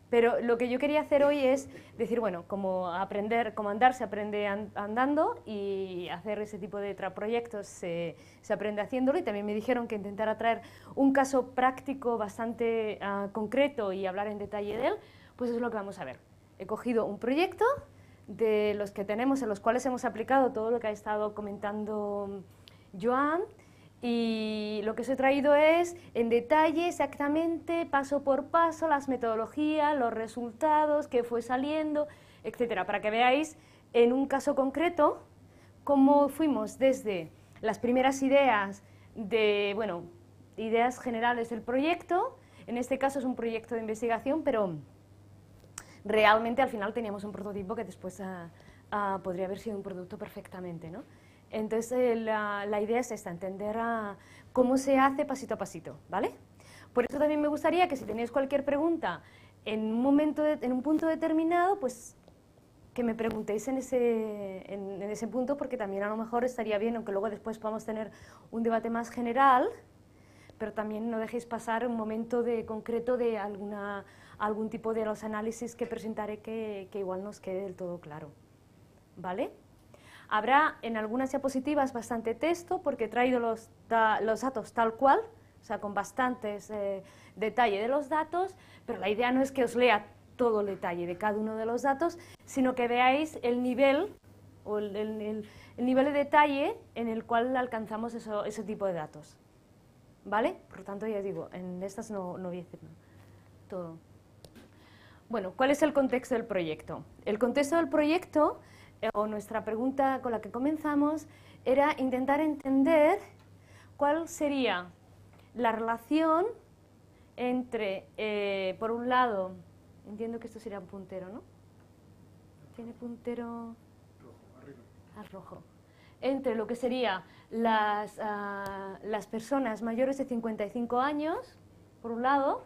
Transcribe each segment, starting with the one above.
Pero lo que yo quería hacer hoy es decir, bueno, como aprender, como andar se aprende andando, y hacer ese tipo de proyectos se aprende haciéndolo, y también me dijeron que intentara traer un caso práctico bastante concreto y hablar en detalle de él. Pues es lo que vamos a ver. He cogido un proyecto de los que tenemos, en los cuales hemos aplicado todo lo que ha estado comentando Joan, y lo que os he traído es en detalle, exactamente, paso por paso, las metodologías, los resultados, qué fue saliendo, etcétera, para que veáis en un caso concreto cómo fuimos desde las primeras ideas de, bueno, ideas generales del proyecto. En este caso es un proyecto de investigación, pero realmente al final teníamos un prototipo que después podría haber sido un producto perfectamente, ¿no? Entonces la idea es esta, entender cómo se hace pasito a pasito, ¿vale? Por eso también me gustaría que si tenéis cualquier pregunta en un momento, en un punto determinado, pues que me preguntéis en ese punto, porque también a lo mejor estaría bien, aunque luego después podamos tener un debate más general, pero también no dejéis pasar un momento concreto de algún tipo de los análisis que presentaré que igual nos quede del todo claro, ¿vale? Habrá en algunas diapositivas bastante texto, porque he traído los datos tal cual, o sea, con bastantes detalle de los datos, pero la idea no es que os lea todo el detalle de cada uno de los datos, sino que veáis el nivel, o el nivel de detalle en el cual alcanzamos ese tipo de datos, ¿vale? Por lo tanto, ya os digo, en estas no voy a decir todo. Bueno, ¿cuál es el contexto del proyecto? El contexto del proyecto, o nuestra pregunta con la que comenzamos, era intentar entender cuál sería la relación entre, por un lado, entiendo que esto sería un puntero, ¿no? ¿Tiene puntero? Rojo, arriba. Rojo. Entre lo que serían las personas mayores de 55 años, por un lado,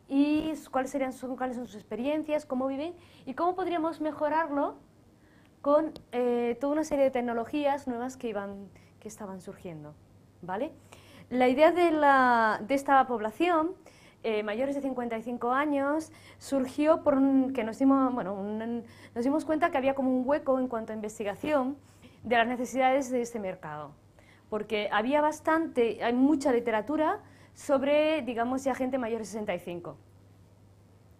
y cuáles son sus experiencias, cómo viven, y cómo podríamos mejorarlo con toda una serie de tecnologías nuevas que estaban surgiendo, ¿vale? La idea de esta población, mayores de 55 años, surgió que nos dimos cuenta que había como un hueco en cuanto a investigación de las necesidades de este mercado, porque hay mucha literatura sobre, digamos, ya gente mayor de 65.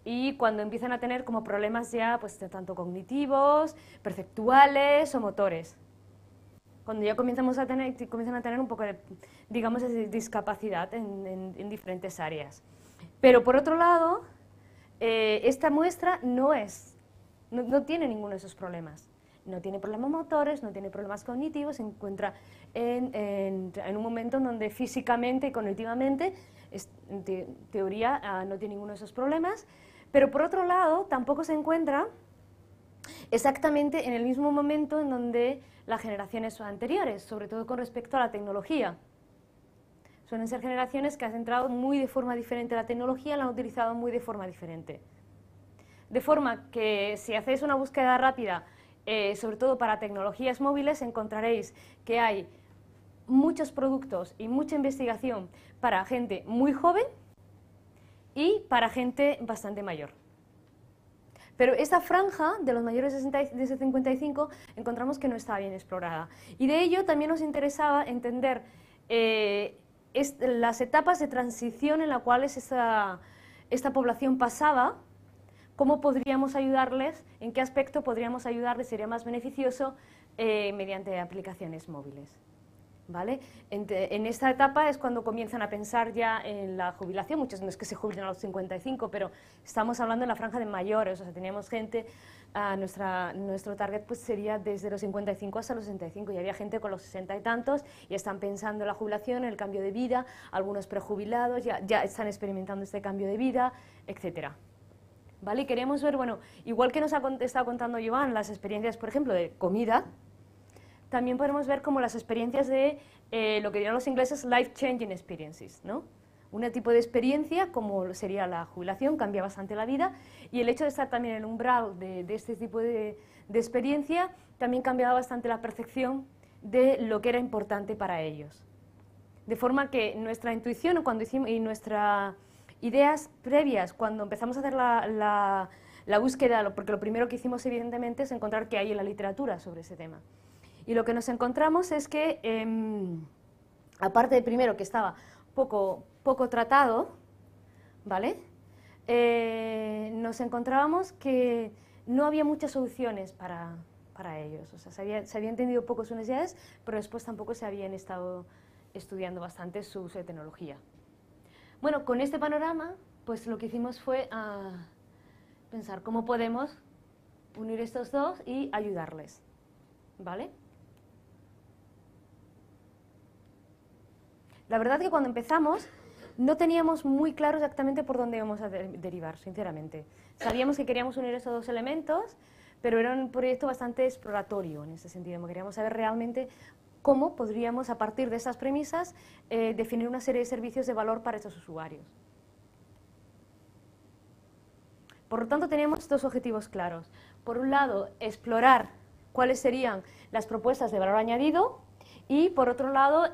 Y cuando empiezan a tener como problemas ya, pues tanto cognitivos, perceptuales o motores. Cuando ya comienzan a tener un poco de, digamos, de discapacidad en diferentes áreas. Pero por otro lado, esta muestra no tiene ninguno de esos problemas. No tiene problemas motores, no tiene problemas cognitivos, se encuentra en un momento en donde físicamente y cognitivamente, en teoría, no tiene ninguno de esos problemas. Pero por otro lado, tampoco se encuentra exactamente en el mismo momento en donde las generaciones anteriores, sobre todo con respecto a la tecnología. Suelen ser generaciones que han entrado muy de forma diferente a la tecnología, la han utilizado muy de forma diferente. De forma que si hacéis una búsqueda rápida, sobre todo para tecnologías móviles, encontraréis que hay muchos productos y mucha investigación para gente muy joven y para gente bastante mayor. Pero esta franja de los mayores de 55 encontramos que no estaba bien explorada. Y de ello también nos interesaba entender las etapas de transición en las cuales esta población pasaba, cómo podríamos ayudarles, en qué aspecto podríamos ayudarles, sería más beneficioso mediante aplicaciones móviles. ¿Vale? En esta etapa es cuando comienzan a pensar ya en la jubilación. Muchos no es que se jubilen a los 55, pero estamos hablando en la franja de mayores, o sea, teníamos gente, nuestro target pues sería desde los 55 hasta los 65, y había gente con los 60 y tantos y están pensando en la jubilación, en el cambio de vida, algunos prejubilados ya están experimentando este cambio de vida, etcétera. ¿Vale? Y queremos ver, bueno, igual que nos ha estado contando Joan, las experiencias, por ejemplo, de comida, también podemos ver como las experiencias de lo que dirán los ingleses life-changing experiences, ¿no? Un tipo de experiencia como sería la jubilación, cambia bastante la vida, y el hecho de estar también en el umbral de este tipo de experiencia también cambiaba bastante la percepción de lo que era importante para ellos. De forma que nuestra intuición y ideas previas cuando empezamos a hacer la búsqueda, porque lo primero que hicimos evidentemente es encontrar qué hay en la literatura sobre ese tema. Y lo que nos encontramos es que, aparte de primero que estaba poco tratado, ¿vale? Nos encontrábamos que no había muchas soluciones para ellos. O sea, se había entendido poco sus necesidades, pero después tampoco se habían estado estudiando bastante su uso de tecnología. Bueno, con este panorama, pues lo que hicimos fue pensar cómo podemos unir estos dos y ayudarles, ¿vale? La verdad que cuando empezamos no teníamos muy claro exactamente por dónde íbamos a derivar, sinceramente. Sabíamos que queríamos unir estos dos elementos, pero era un proyecto bastante exploratorio en ese sentido. Queríamos saber realmente cómo podríamos, a partir de esas premisas, definir una serie de servicios de valor para estos usuarios. Por lo tanto, teníamos dos objetivos claros. Por un lado, explorar cuáles serían las propuestas de valor añadido y, por otro lado,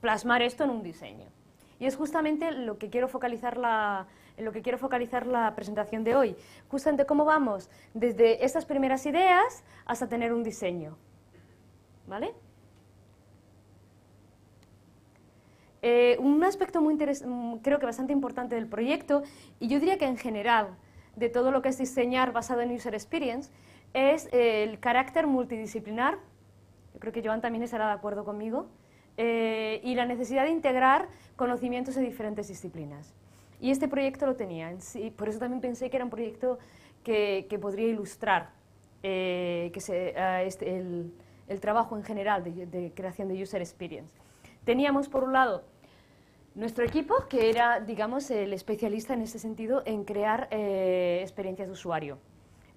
plasmar esto en un diseño. Y es justamente lo que quiero focalizar en lo que quiero focalizar la presentación de hoy. Justamente cómo vamos desde estas primeras ideas hasta tener un diseño. ¿Vale? Un aspecto creo que bastante importante del proyecto, y yo diría que en general de todo lo que es diseñar basado en User Experience, es el carácter multidisciplinar. Yo creo que Joan también estará de acuerdo conmigo. Y la necesidad de integrar conocimientos de diferentes disciplinas. Y este proyecto lo tenía, por eso también pensé que era un proyecto que podría ilustrar el trabajo en general de creación de User Experience. Teníamos, por un lado, nuestro equipo, que era, digamos, el especialista en ese sentido en crear experiencias de usuario.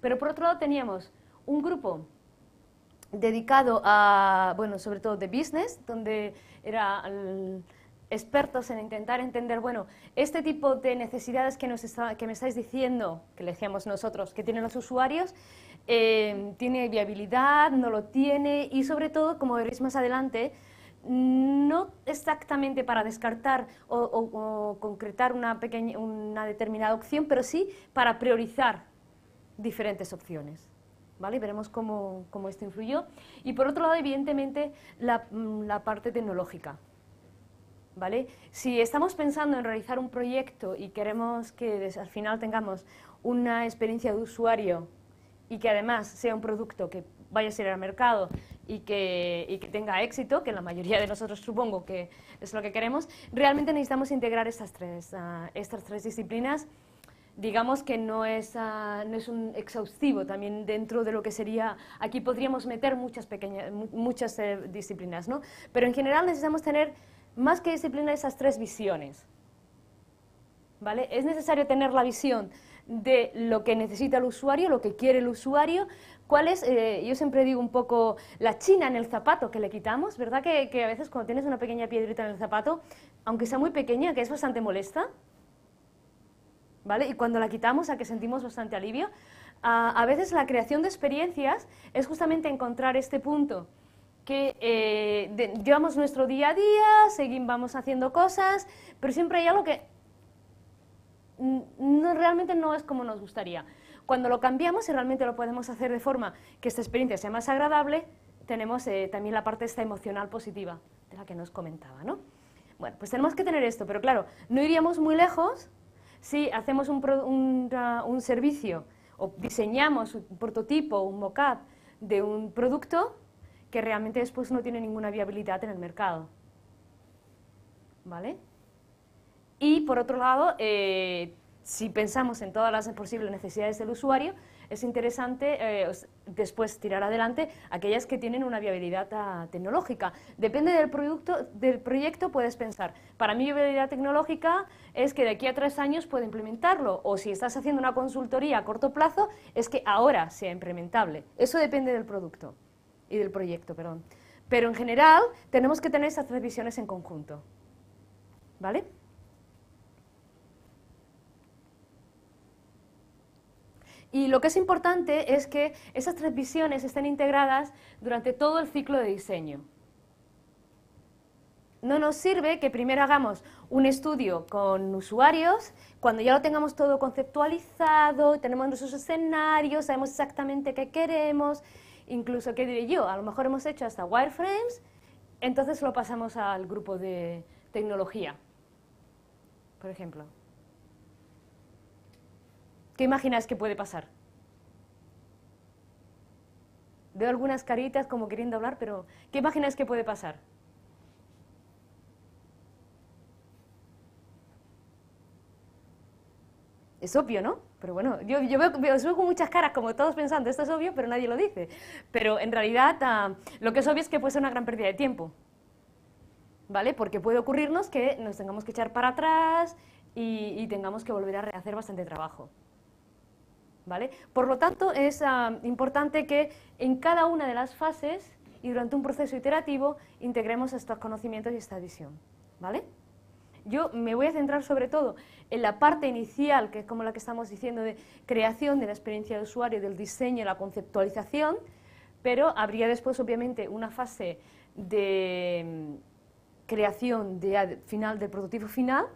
Pero por otro lado teníamos un grupo dedicado a, bueno, sobre todo de business, donde eran expertos en intentar entender, bueno, este tipo de necesidades que me estáis diciendo, que le decíamos nosotros, que tienen los usuarios, ¿tiene viabilidad? ¿No lo tiene? Y sobre todo, como veréis más adelante, no exactamente para descartar o concretar una determinada opción, pero sí para priorizar diferentes opciones. ¿Vale? Veremos cómo esto influyó. Y por otro lado, evidentemente, la parte tecnológica. ¿Vale? Si estamos pensando en realizar un proyecto y queremos que al final tengamos una experiencia de usuario y que además sea un producto que vaya a ser al mercado y que tenga éxito, que la mayoría de nosotros supongo que es lo que queremos, realmente necesitamos integrar estas tres disciplinas. Digamos que no es un exhaustivo también dentro de lo que sería, aquí podríamos meter muchas disciplinas, ¿no? Pero en general necesitamos tener más que disciplina esas tres visiones, ¿vale? Es necesario tener la visión de lo que necesita el usuario, lo que quiere el usuario, cuál es, yo siempre digo un poco la china en el zapato que le quitamos, ¿verdad? Que a veces cuando tienes una pequeña piedrita en el zapato, aunque sea muy pequeña, que es bastante molesta, ¿vale? Y cuando la quitamos, a que sentimos bastante alivio. A veces la creación de experiencias es justamente encontrar este punto que llevamos nuestro día a día, vamos haciendo cosas, pero siempre hay algo que realmente no es como nos gustaría. Cuando lo cambiamos y realmente lo podemos hacer de forma que esta experiencia sea más agradable, tenemos también la parte esta emocional positiva, de la que nos comentaba, ¿no? Bueno, pues tenemos que tener esto, pero claro, no iríamos muy lejos si hacemos un servicio o diseñamos un prototipo, un mock-up de un producto que realmente después no tiene ninguna viabilidad en el mercado. ¿Vale? Y por otro lado, si pensamos en todas las posibles necesidades del usuario, es interesante después tirar adelante aquellas que tienen una viabilidad tecnológica. Depende del proyecto, puedes pensar, para mí viabilidad tecnológica es que de aquí a 3 años pueda implementarlo, o si estás haciendo una consultoría a corto plazo, es que ahora sea implementable. Eso depende del producto y del proyecto, perdón. Pero en general tenemos que tener esas 3 visiones en conjunto. ¿Vale? Y lo que es importante es que esas 3 visiones estén integradas durante todo el ciclo de diseño. no nos sirve que primero hagamos un estudio con usuarios, cuando ya lo tengamos todo conceptualizado, tenemos nuestros escenarios, sabemos exactamente qué queremos, incluso, ¿qué diré yo? A lo mejor hemos hecho hasta wireframes, entonces lo pasamos al grupo de tecnología, por ejemplo. ¿Qué imagináis que puede pasar? Veo algunas caritas como queriendo hablar, pero ¿qué imagináis que puede pasar? Es obvio, ¿no? Pero bueno, yo os veo con muchas caras, como todos pensando, esto es obvio, pero nadie lo dice. Pero en realidad, lo que es obvio es que puede ser una gran pérdida de tiempo, ¿vale? Porque puede ocurrirnos que nos tengamos que echar para atrás y tengamos que volver a rehacer bastante trabajo, ¿vale? Por lo tanto, es importante que en cada una de las fases y durante un proceso iterativo integremos estos conocimientos y esta visión, ¿vale? Yo me voy a centrar sobre todo en la parte inicial, que es como la que estamos diciendo, de creación de la experiencia de usuario, del diseño, la conceptualización, pero habría después, obviamente, una fase de creación final del prototipo final,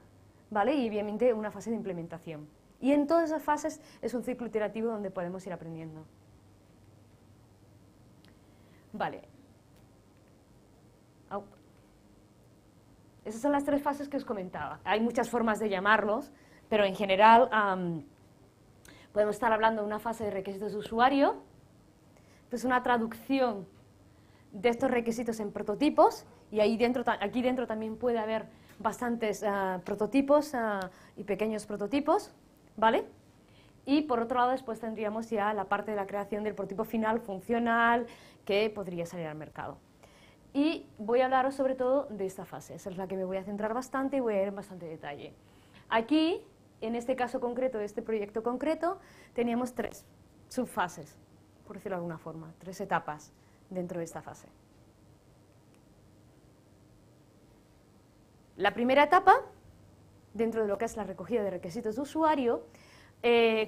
¿vale? Y obviamente una fase de implementación. Y en todas esas fases es un ciclo iterativo donde podemos ir aprendiendo. Vale. Esas son las tres fases que os comentaba. Hay muchas formas de llamarlos, pero en general podemos estar hablando de una fase de requisitos de usuario, pues una traducción de estos requisitos en prototipos, y aquí dentro también puede haber bastantes prototipos y pequeños prototipos, ¿vale? Y por otro lado después tendríamos ya la parte de la creación del prototipo final funcional que podría salir al mercado. Y voy a hablaros sobre todo de esta fase, esa es la que me voy a centrar bastante y voy a ir en bastante detalle. Aquí, en este caso concreto, de este proyecto concreto, teníamos tres subfases, por decirlo de alguna forma, tres etapas dentro de esta fase. La primera etapa, dentro de lo que es la recogida de requisitos de usuario,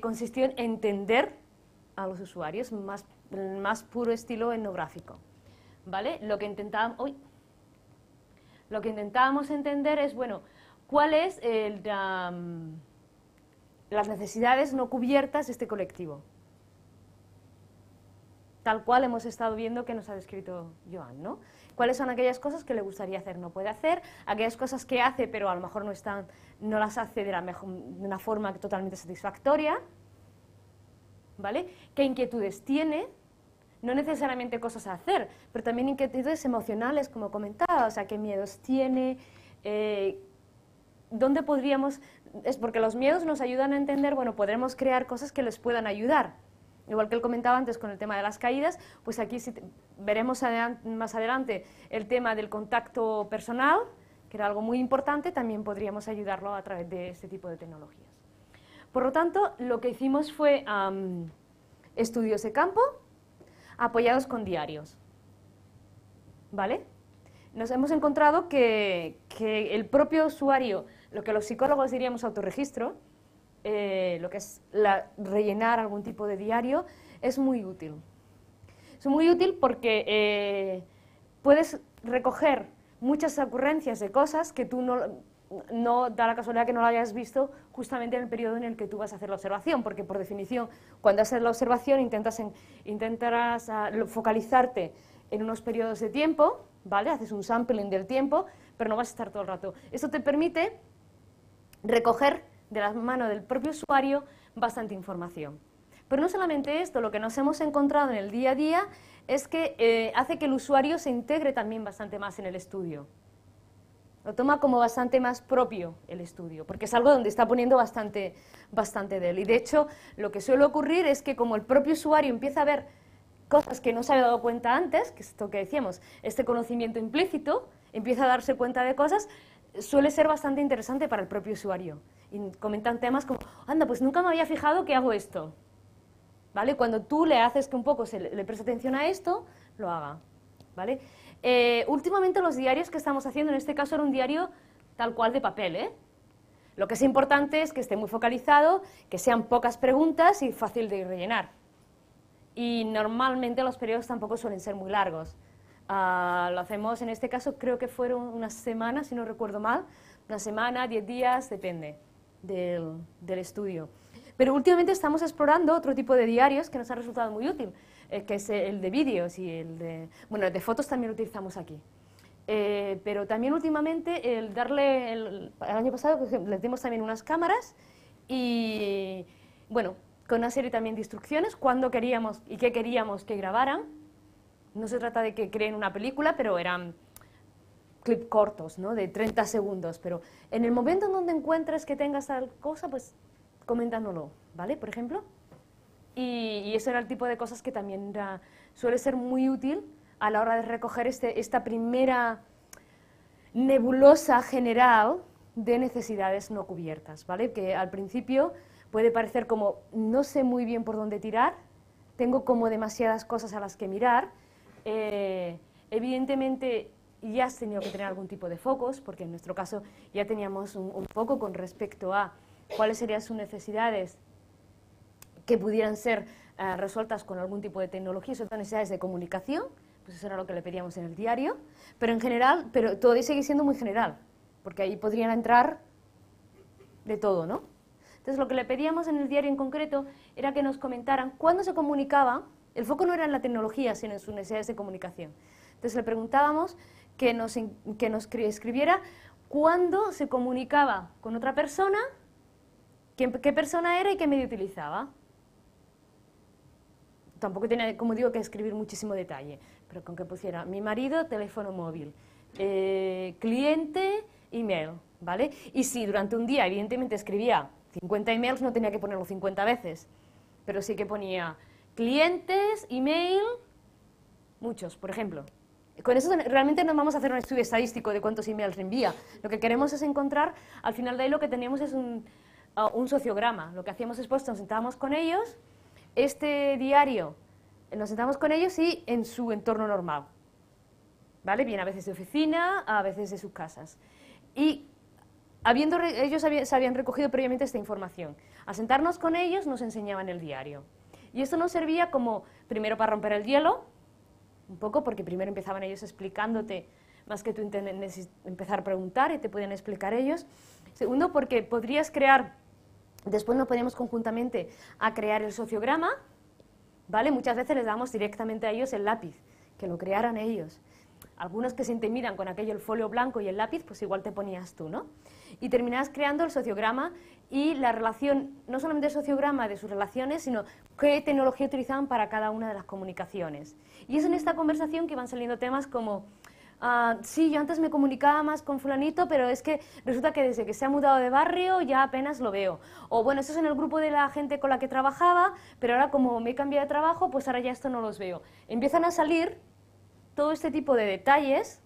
consistió en entender a los usuarios, más puro estilo etnográfico. ¿Vale? Lo que intentábamos entender es, bueno, cuáles las necesidades no cubiertas de este colectivo. Tal cual hemos estado viendo que nos ha descrito Joan, ¿no? ¿Cuáles son aquellas cosas que le gustaría hacer, no puede hacer? Aquellas cosas que hace, pero a lo mejor no las hace de una forma totalmente satisfactoria, ¿vale? ¿Qué inquietudes tiene? No necesariamente cosas a hacer, pero también inquietudes emocionales, como comentaba, o sea, qué miedos tiene, dónde podríamos... Es porque los miedos nos ayudan a entender, bueno, podremos crear cosas que les puedan ayudar. Igual que él comentaba antes con el tema de las caídas, pues aquí veremos más adelante el tema del contacto personal, que era algo muy importante, también podríamos ayudarlo a través de este tipo de tecnologías. Por lo tanto, lo que hicimos fue estudios de campo, apoyados con diarios, ¿vale? Nos hemos encontrado que el propio usuario, lo que los psicólogos diríamos autorregistro, lo que es rellenar algún tipo de diario, es muy útil. Es muy útil porque puedes recoger muchas ocurrencias de cosas que tú no da la casualidad que no lo hayas visto justamente en el periodo en el que tú vas a hacer la observación, porque por definición, cuando haces la observación intentarás focalizarte en unos periodos de tiempo, ¿vale? Haces un sampling del tiempo, pero no vas a estar todo el rato. Esto te permite recoger de la mano del propio usuario bastante información. Pero no solamente esto, lo que nos hemos encontrado en el día a día es que hace que el usuario se integre también bastante más en el estudio. Lo toma como bastante más propio el estudio, porque es algo donde está poniendo bastante de él. Y de hecho, lo que suele ocurrir es que como el propio usuario empieza a ver cosas que no se había dado cuenta antes, que es esto que decíamos, este conocimiento implícito, empieza a darse cuenta de cosas, suele ser bastante interesante para el propio usuario. Y comentan temas como, anda, pues nunca me había fijado que hago esto. ¿Vale? Cuando tú le haces que un poco le preste atención a esto, lo haga. ¿Vale? Últimamente los diarios que estamos haciendo, en este caso era un diario tal cual de papel, ¿eh? Lo que es importante es que esté muy focalizado, que sean pocas preguntas y fácil de rellenar. Y normalmente los periodos tampoco suelen ser muy largos, Lo hacemos, en este caso, creo que fueron unas semanas, si no recuerdo mal, una semana, 10 días, depende del estudio. Pero últimamente estamos explorando otro tipo de diarios que nos ha resultado muy útil, que es el de vídeos y bueno, el de fotos también lo utilizamos aquí. Pero también últimamente el año pasado les dimos también unas cámaras y, bueno, con una serie también de instrucciones, cuándo queríamos y qué queríamos que grabaran. No se trata de que creen una película, pero eran clips cortos, ¿no?, de 30 segundos, pero en el momento en donde encuentres que tengas tal cosa, pues coméntanoslo, ¿vale?, por ejemplo. Y eso era el tipo de cosas que también suele ser muy útil a la hora de recoger esta primera nebulosa general de necesidades no cubiertas, ¿vale? Que al principio puede parecer como no sé muy bien por dónde tirar, tengo como demasiadas cosas a las que mirar. Evidentemente ya has tenido que tener algún tipo de focos, porque en nuestro caso ya teníamos un foco con respecto a cuáles serían sus necesidades que pudieran ser resueltas con algún tipo de tecnología, sobre todo necesidades de comunicación, pues eso era lo que le pedíamos en el diario, pero en general, pero todavía sigue siendo muy general, porque ahí podrían entrar de todo, ¿no? Entonces lo que le pedíamos en el diario en concreto era que nos comentaran cuándo se comunicaba, el foco no era en la tecnología, sino en sus necesidades de comunicación. Entonces le preguntábamos que nos escribiera cuándo se comunicaba con otra persona, qué persona era y qué medio utilizaba. Tampoco tenía, como digo, que escribir muchísimo detalle, pero con que pusiera mi marido, teléfono móvil, cliente, email, ¿vale? Y si durante un día, evidentemente, escribía 50 emails, no tenía que ponerlo 50 veces, pero sí que ponía clientes, email, muchos, por ejemplo. Con eso realmente no vamos a hacer un estudio estadístico de cuántos emails envía. Lo que queremos es encontrar, al final de ahí lo que tenemos es un sociograma. Lo que hacíamos después, nos sentábamos con ellos, este diario, nos sentamos con ellos y en su entorno normal, ¿vale? Bien, a veces de oficina, a veces de sus casas. Y ellos se habían recogido previamente esta información. Al sentarnos con ellos nos enseñaban el diario. Y esto nos servía como, primero para romper el hielo, un poco, porque primero empezaban ellos explicándote, más que tú empezar a preguntar y te podían explicar ellos. Segundo, porque podrías crear, después nos poníamos conjuntamente a crear el sociograma, ¿vale? Muchas veces les damos directamente a ellos el lápiz, que lo crearan ellos. Algunos que se intimidan con aquello, el folio blanco y el lápiz, pues igual te ponías tú, ¿no? Y terminabas creando el sociograma y la relación, no solamente el sociograma de sus relaciones, sino qué tecnología utilizaban para cada una de las comunicaciones. Y es en esta conversación que van saliendo temas como, sí, yo antes me comunicaba más con fulanito, pero es que resulta que desde que se ha mudado de barrio ya apenas lo veo. O bueno, esto es en el grupo de la gente con la que trabajaba, pero ahora como me he cambiado de trabajo, pues ahora ya esto no los veo. Empiezan a salir todo este tipo de detalles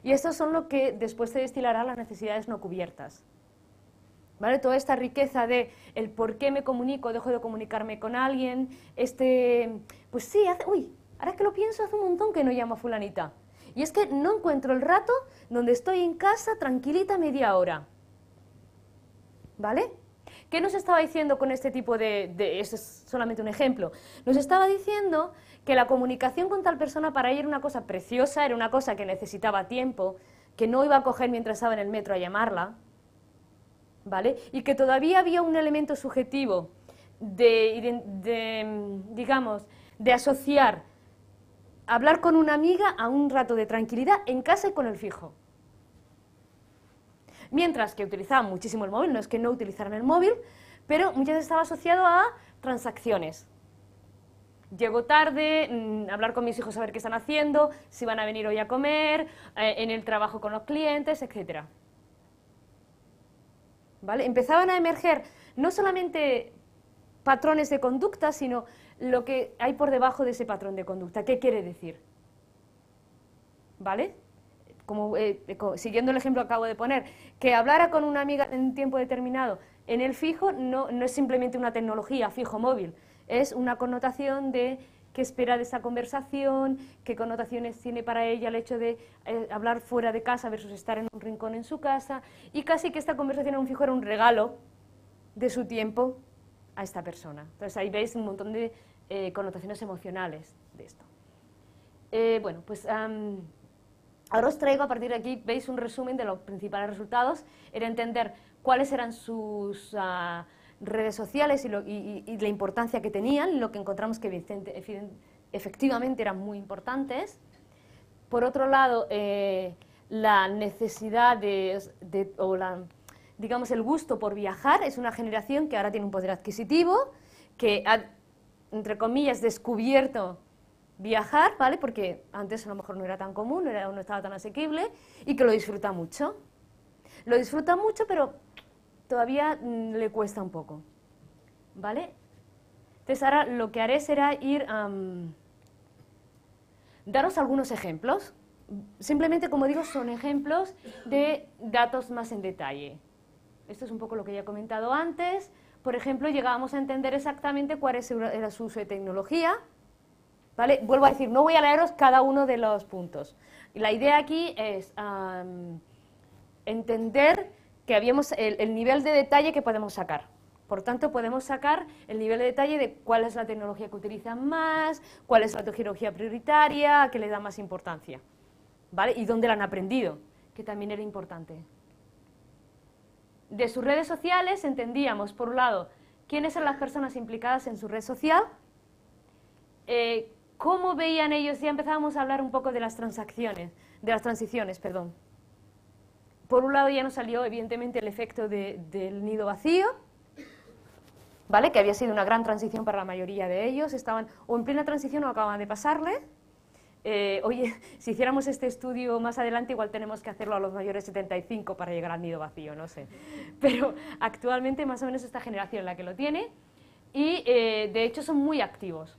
y estos son lo que después se destilará las necesidades no cubiertas. ¿Vale? Toda esta riqueza de el por qué me comunico, dejo de comunicarme con alguien, pues sí, ahora que lo pienso, hace un montón que no llamo a fulanita. Y es que no encuentro el rato donde estoy en casa tranquilita media hora. ¿Vale? ¿Qué nos estaba diciendo con este tipo este es solamente un ejemplo? Nos estaba diciendo que la comunicación con tal persona para ella era una cosa preciosa, era una cosa que necesitaba tiempo, que no iba a coger mientras estaba en el metro a llamarla, ¿vale? Y que todavía había un elemento subjetivo digamos, de asociar hablar con una amiga a un rato de tranquilidad en casa y con el fijo. Mientras que utilizaban muchísimo el móvil, no es que no utilizaran el móvil, pero muchas veces estaba asociado a transacciones. Llego tarde, hablar con mis hijos a ver qué están haciendo, si van a venir hoy a comer, en el trabajo con los clientes, etc. ¿Vale? Empezaban a emerger no solamente patrones de conducta, sino lo que hay por debajo de ese patrón de conducta. ¿Qué quiere decir? ¿Vale? Como, siguiendo el ejemplo que acabo de poner, que hablara con una amiga en un tiempo determinado en el fijo no es simplemente una tecnología fijo móvil, es una connotación de qué espera de esa conversación, qué connotaciones tiene para ella el hecho de hablar fuera de casa versus estar en un rincón en su casa, y casi que esta conversación en un fijo era un regalo de su tiempo a esta persona. Entonces ahí veis un montón de connotaciones emocionales de esto. Bueno, pues ahora os traigo, a partir de aquí, veis un resumen de los principales resultados. Era entender cuáles eran sus redes sociales y la importancia que tenían, lo que encontramos que efectivamente eran muy importantes. Por otro lado, la necesidad digamos, el gusto por viajar. Es una generación que ahora tiene un poder adquisitivo, que ha, entre comillas, descubierto viajar, ¿vale? Porque antes a lo mejor no era tan común, no estaba tan asequible, y que lo disfruta mucho. Lo disfruta mucho, pero todavía le cuesta un poco, ¿vale? Entonces ahora lo que haré será ir a daros algunos ejemplos. Simplemente, como digo, son ejemplos de datos más en detalle. Esto es un poco lo que ya he comentado antes. Por ejemplo, llegábamos a entender exactamente cuál era su uso de tecnología, ¿vale? Vuelvo a decir, no voy a leeros cada uno de los puntos. La idea aquí es entender que habíamos el nivel de detalle que podemos sacar. Por tanto, podemos sacar el nivel de detalle de cuál es la tecnología que utilizan más, cuál es la tecnología prioritaria, a qué le da más importancia, ¿vale? Y dónde la han aprendido, que también era importante. De sus redes sociales entendíamos, por un lado, quiénes eran las personas implicadas en su red social, cómo veían ellos, ya empezábamos a hablar un poco de las transiciones, perdón. Por un lado ya nos salió evidentemente el efecto del nido vacío, ¿vale? Que había sido una gran transición para la mayoría de ellos, estaban o en plena transición o acababan de pasarle. Oye, si hiciéramos este estudio más adelante, igual tenemos que hacerlo a los mayores de 75 para llegar al nido vacío, no sé. Pero actualmente más o menos esta generación la que lo tiene y de hecho son muy activos.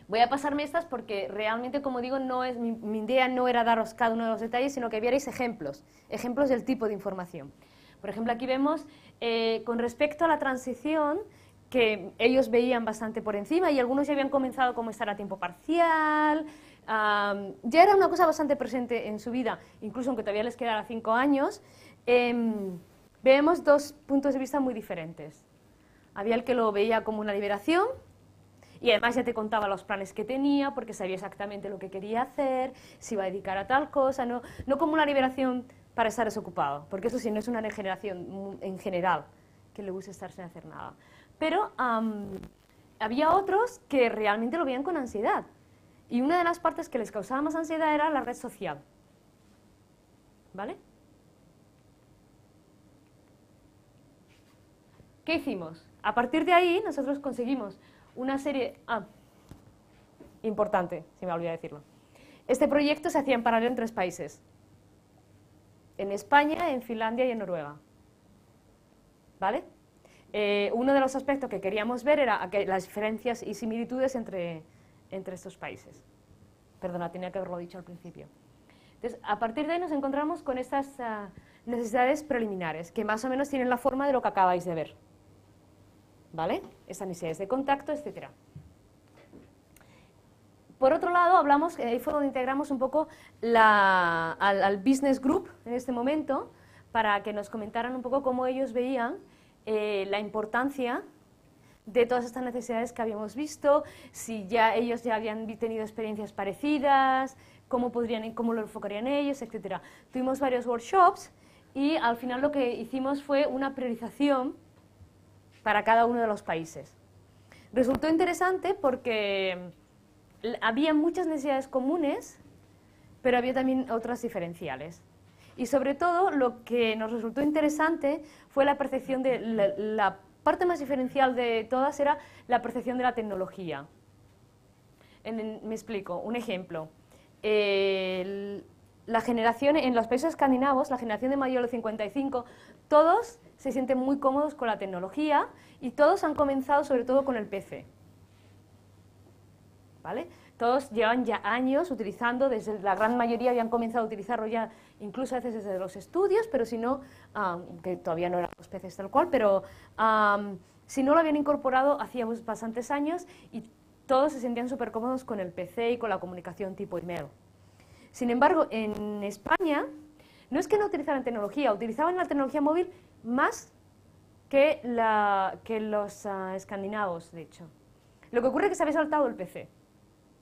Voy a pasarme estas porque realmente, como digo, mi idea no era daros cada uno de los detalles, sino que vierais ejemplos del tipo de información. Por ejemplo, aquí vemos, con respecto a la transición, que ellos veían bastante por encima y algunos ya habían comenzado como estar a tiempo parcial, ya era una cosa bastante presente en su vida, incluso aunque todavía les quedara 5 años, vemos dos puntos de vista muy diferentes. Había el que lo veía como una liberación, y además ya te contaba los planes que tenía, porque sabía exactamente lo que quería hacer, se iba a dedicar a tal cosa, no como una liberación para estar desocupado, porque eso sí, no es una generación en general que le gusta estar sin hacer nada. Pero había otros que realmente lo veían con ansiedad, y una de las partes que les causaba más ansiedad era la red social, ¿vale? ¿Qué hicimos? A partir de ahí nosotros conseguimos una serie... importante, si me olvidé decirlo. Este proyecto se hacía en paralelo en 3 países. En España, en Finlandia y en Noruega. ¿Vale? Uno de los aspectos que queríamos ver era las diferencias y similitudes entre estos países. Perdona, tenía que haberlo dicho al principio. Entonces, a partir de ahí nos encontramos con estas necesidades preliminares, que más o menos tienen la forma de lo que acabáis de ver. ¿Vale? Estas necesidades de contacto, etc. Por otro lado, ahí fue donde integramos un poco al Business Group en este momento, para que nos comentaran un poco cómo ellos veían la importancia de todas estas necesidades que habíamos visto, si ellos ya habían tenido experiencias parecidas, cómo lo enfocarían ellos, etc. Tuvimos varios workshops y al final lo que hicimos fue una priorización para cada uno de los países. Resultó interesante porque había muchas necesidades comunes, pero había también otras diferenciales. Y sobre todo, lo que nos resultó interesante fue la percepción de la parte más diferencial de todas era la percepción de la tecnología. Me explico, un ejemplo. La generación, en los países escandinavos, la generación de mayor de 55, todos se sienten muy cómodos con la tecnología y todos han comenzado sobre todo con el PC. ¿Vale? Todos llevan ya años utilizando, desde la gran mayoría habían comenzado a utilizarlo ya incluso a veces desde los estudios, pero si no, que todavía no eran los PCs tal cual, pero si no lo habían incorporado hacía bastantes años y todos se sentían súper cómodos con el PC y con la comunicación tipo email. Sin embargo, en España, no es que no utilizaran tecnología, utilizaban la tecnología móvil más que los escandinavos, de hecho. Lo que ocurre es que se había saltado el PC.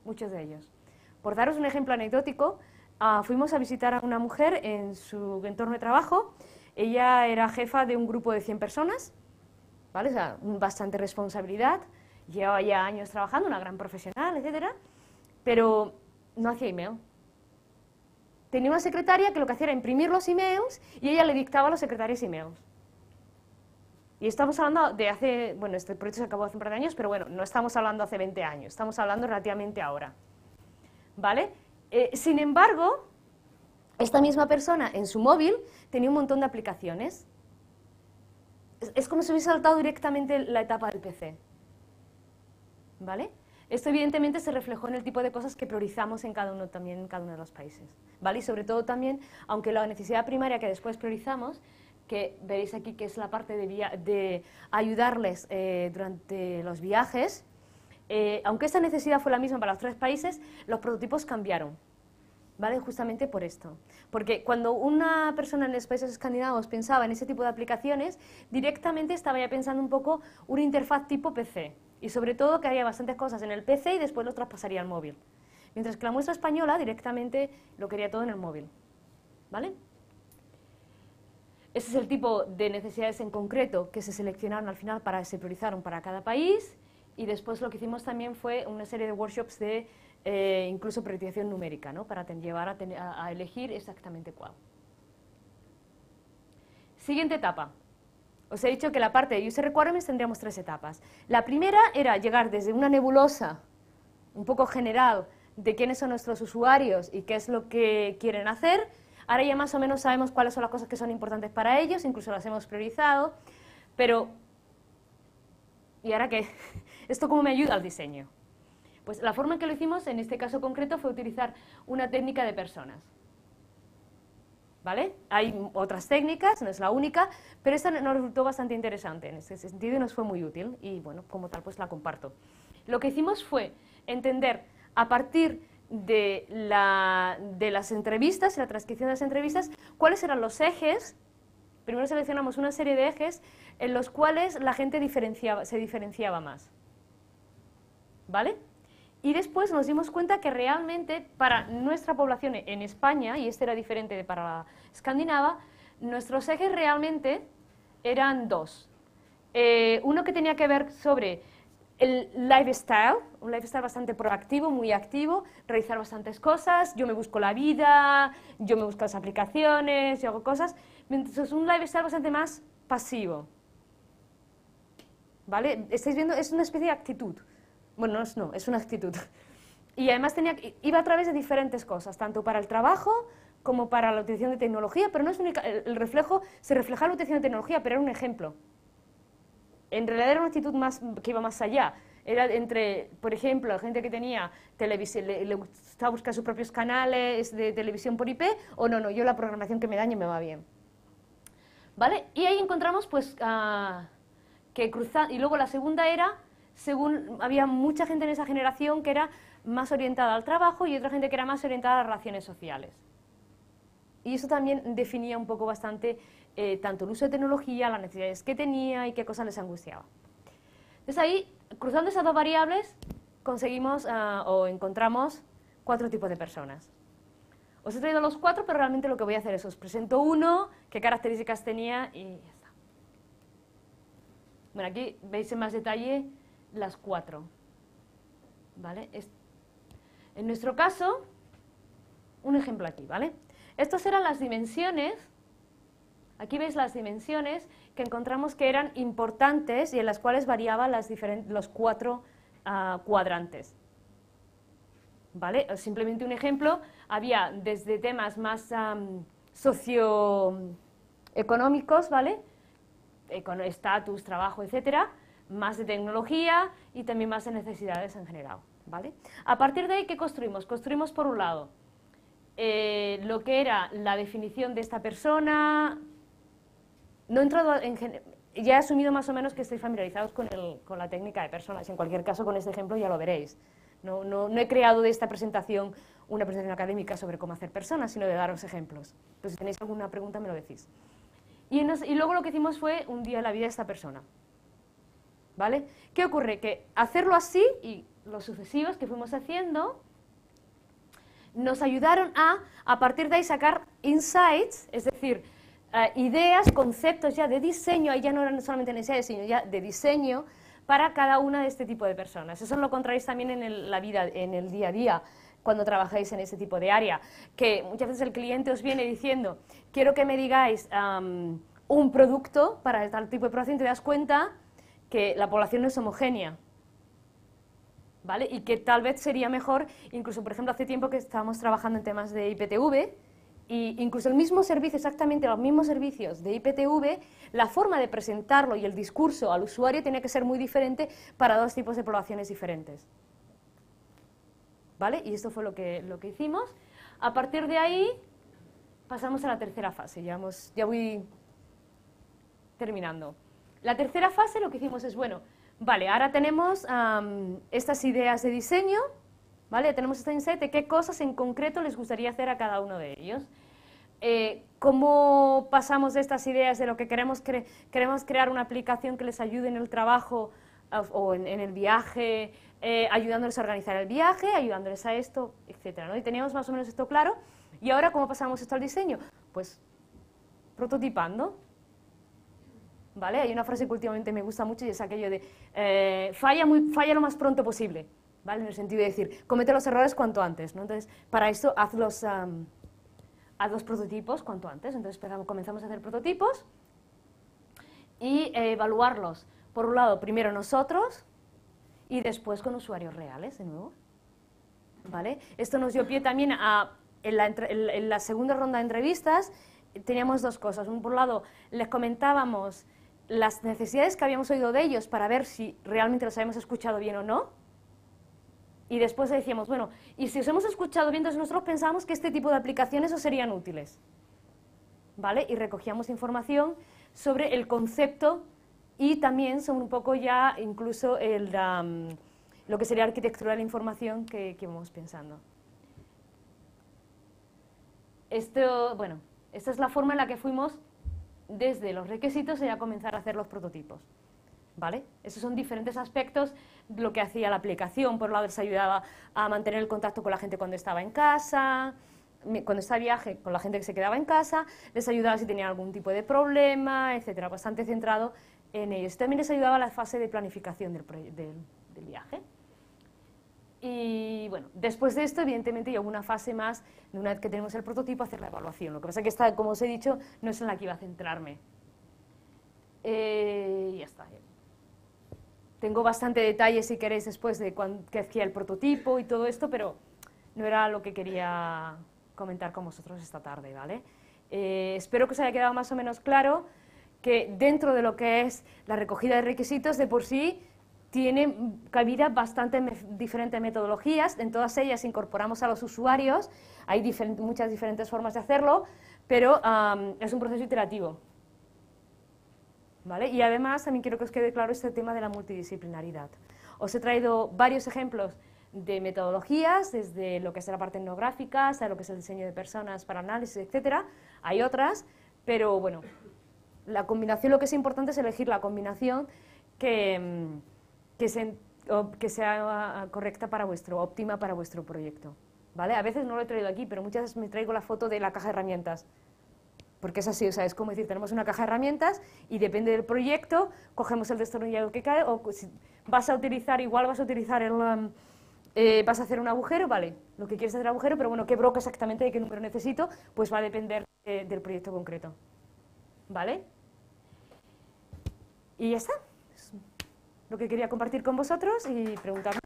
muchos de ellos. Por daros un ejemplo anecdótico, fuimos a visitar a una mujer en su entorno de trabajo. Ella era jefa de un grupo de 100 personas, ¿vale? O sea, bastante responsabilidad, llevaba ya años trabajando, una gran profesional, etcétera, pero no hacía email. Tenía una secretaria que lo que hacía era imprimir los emails y ella le dictaba a los secretarios emails. Y estamos hablando de hace, bueno, este proyecto se acabó hace un par de años, pero bueno, no estamos hablando hace 20 años, estamos hablando relativamente ahora, ¿vale? Sin embargo, esta misma persona en su móvil tenía un montón de aplicaciones. Es como si hubiese saltado directamente la etapa del PC, ¿vale? Esto evidentemente se reflejó en el tipo de cosas que priorizamos en cada uno, también en cada uno de los países, ¿vale? Y sobre todo también, aunque la necesidad primaria que después priorizamos, que veréis aquí que es la parte de ayudarles durante los viajes, aunque esta necesidad fue la misma para los 3 países, los prototipos cambiaron, ¿vale? Justamente por esto. Porque cuando una persona en los países escandinavos pensaba en ese tipo de aplicaciones, directamente estaba ya pensando un poco una interfaz tipo PC. Y sobre todo que haría bastantes cosas en el PC y después lo traspasaría al móvil. Mientras que la muestra española directamente lo quería todo en el móvil, ¿vale? Ese es el tipo de necesidades en concreto que se seleccionaron al final, se priorizaron para cada país, y después lo que hicimos también fue una serie de workshops de incluso priorización numérica, ¿no? Para llevar a elegir exactamente cuál. Siguiente etapa. Os he dicho que la parte de User Requirements tendríamos 3 etapas. La primera era llegar desde una nebulosa un poco general de quiénes son nuestros usuarios y qué es lo que quieren hacer. Ahora ya más o menos sabemos cuáles son las cosas que son importantes para ellos, incluso las hemos priorizado, pero ¿y ahora qué? ¿Esto cómo me ayuda al diseño? Pues la forma en que lo hicimos, en este caso concreto, fue utilizar una técnica de personas, ¿vale? Hay otras técnicas, no es la única, pero esta nos resultó bastante interesante en ese sentido y nos fue muy útil, y bueno, como tal, pues la comparto. Lo que hicimos fue entender a partir de las entrevistas, la transcripción de las entrevistas, cuáles eran los ejes. Primero seleccionamos una serie de ejes en los cuales la gente se diferenciaba más, ¿vale? Y después nos dimos cuenta que realmente para nuestra población en España, y este era diferente de para la escandinava, nuestros ejes realmente eran 2. Uno que tenía que ver sobre el lifestyle, un lifestyle bastante proactivo, muy activo, realizar bastantes cosas, yo me busco la vida, yo me busco las aplicaciones, yo hago cosas, mientras un lifestyle bastante más pasivo, ¿vale? Estáis viendo, es una especie de actitud, bueno, no, es una actitud, y además iba a través de diferentes cosas, tanto para el trabajo como para la utilización de tecnología, pero no es única, el reflejo, se refleja en la utilización de tecnología, pero era un ejemplo. En realidad era una actitud que iba más allá. Era entre, por ejemplo, la gente que tenía televisión, le gustaba buscar sus propios canales de televisión por IP, o no, yo la programación que me dañe me va bien. ¿Vale? Y ahí encontramos, pues, y luego la segunda era, había mucha gente en esa generación que era más orientada al trabajo y otra gente que era más orientada a las relaciones sociales. Y eso también definía un poco bastante tanto el uso de tecnología, las necesidades que tenía y qué cosas les angustiaba. Entonces ahí, cruzando esas 2 variables, conseguimos o encontramos 4 tipos de personas. Os he traído los 4, pero realmente lo que voy a hacer es os presento uno, qué características tenía y ya está. Bueno, aquí veis en más detalle las 4. ¿Vale? En nuestro caso, un ejemplo aquí, ¿vale? Estas eran las dimensiones, aquí veis las dimensiones que encontramos que eran importantes y en las cuales variaban los 4 cuadrantes. ¿Vale? Simplemente un ejemplo, había desde temas más socioeconómicos, ¿vale? Con estatus, trabajo, etcétera, más de tecnología y también más de necesidades en general, ¿vale? A partir de ahí, ¿qué construimos? Construimos por un lado lo que era la definición de esta persona. No he entrado ya he asumido más o menos que estáis familiarizados con la técnica de personas, y en cualquier caso con este ejemplo ya lo veréis. No he creado de esta presentación una presentación académica sobre cómo hacer personas, sino de daros ejemplos. Entonces, si tenéis alguna pregunta me lo decís. Y luego lo que hicimos fue un día en la vida de esta persona, ¿vale? ¿Qué ocurre? Que hacerlo así, y los sucesivos que fuimos haciendo, nos ayudaron a partir de ahí sacar insights, es decir, ideas, conceptos ya de diseño, ahí ya no eran solamente necesidades, sino ya de diseño, para cada una de este tipo de personas. Eso lo encontráis también en la vida, en el día a día, cuando trabajáis en ese tipo de área, que muchas veces el cliente os viene diciendo, quiero que me digáis un producto para tal tipo de población, te das cuenta que la población no es homogénea, ¿vale? Y que tal vez sería mejor, incluso por ejemplo hace tiempo que estábamos trabajando en temas de IPTV, y incluso el mismo servicio, exactamente los mismos servicios de IPTV, la forma de presentarlo y el discurso al usuario tiene que ser muy diferente para dos tipos de poblaciones diferentes, ¿vale? Y esto fue lo que hicimos. A partir de ahí pasamos a la tercera fase, ya voy terminando. La tercera fase lo que hicimos es, bueno, vale, ahora tenemos estas ideas de diseño, ¿vale? Tenemos este insight de qué cosas en concreto les gustaría hacer a cada uno de ellos. ¿Cómo pasamos de estas ideas de lo que queremos crear una aplicación que les ayude en el trabajo o en el viaje, ayudándoles a organizar el viaje, ayudándoles a esto, etcétera, ¿no? Y teníamos más o menos esto claro. ¿Y ahora cómo pasamos esto al diseño? Pues prototipando. ¿Vale? Hay una frase que últimamente me gusta mucho y es aquello de falla lo más pronto posible, ¿vale? En el sentido de decir, comete los errores cuanto antes, ¿no? Entonces, para eso haz los prototipos cuanto antes. Entonces comenzamos a hacer prototipos y evaluarlos. Por un lado, primero nosotros y después con usuarios reales, de nuevo, ¿vale? Esto nos dio pie también en la segunda ronda de entrevistas. Teníamos dos cosas. Por un lado, les comentábamos las necesidades que habíamos oído de ellos para ver si realmente los habíamos escuchado bien o no. Y después decíamos, bueno, y si os hemos escuchado bien, entonces nosotros pensábamos que este tipo de aplicaciones os serían útiles, ¿vale? Y recogíamos información sobre el concepto y también sobre un poco ya incluso lo que sería arquitectura de la información que íbamos pensando. Bueno, esta es la forma en la que fuimos desde los requisitos y a comenzar a hacer los prototipos, ¿vale? Esos son diferentes aspectos de lo que hacía la aplicación. Por un lado les ayudaba a mantener el contacto con la gente cuando estaba en casa, cuando estaba de viaje con la gente que se quedaba en casa, les ayudaba si tenían algún tipo de problema, etcétera, bastante centrado en ellos. También les ayudaba a la fase de planificación del viaje. Y bueno, después de esto, evidentemente, hay una fase más, de una vez que tenemos el prototipo, hacer la evaluación. Lo que pasa es que esta, como os he dicho, no es en la que iba a centrarme. Y ya está. Tengo bastante detalle, si queréis, después de qué hacía el prototipo y todo esto, pero no era lo que quería comentar con vosotros esta tarde, ¿vale? Espero que os haya quedado más o menos claro que dentro de lo que es la recogida de requisitos, de por sí, tiene cabida bastante diferentes metodologías. En todas ellas incorporamos a los usuarios, hay muchas diferentes formas de hacerlo, pero es un proceso iterativo, ¿vale? Y además también quiero que os quede claro este tema de la multidisciplinaridad. Os he traído varios ejemplos de metodologías, desde lo que es la parte etnográfica hasta lo que es el diseño de personas para análisis, etcétera. Hay otras, pero bueno, la combinación, lo que es importante es elegir la combinación que sea correcta para óptima para vuestro proyecto, ¿vale? A veces no lo he traído aquí, pero muchas veces me traigo la foto de la caja de herramientas, porque es así, o sea, es como decir, tenemos una caja de herramientas y depende del proyecto, cogemos el destornillador que cae, o si vas a utilizar vas a hacer un agujero, vale, lo que quieres es hacer agujero, pero bueno, qué broca exactamente, de qué número necesito, pues va a depender del proyecto concreto, ¿vale? Y ya está. Lo que quería compartir con vosotros y preguntarme.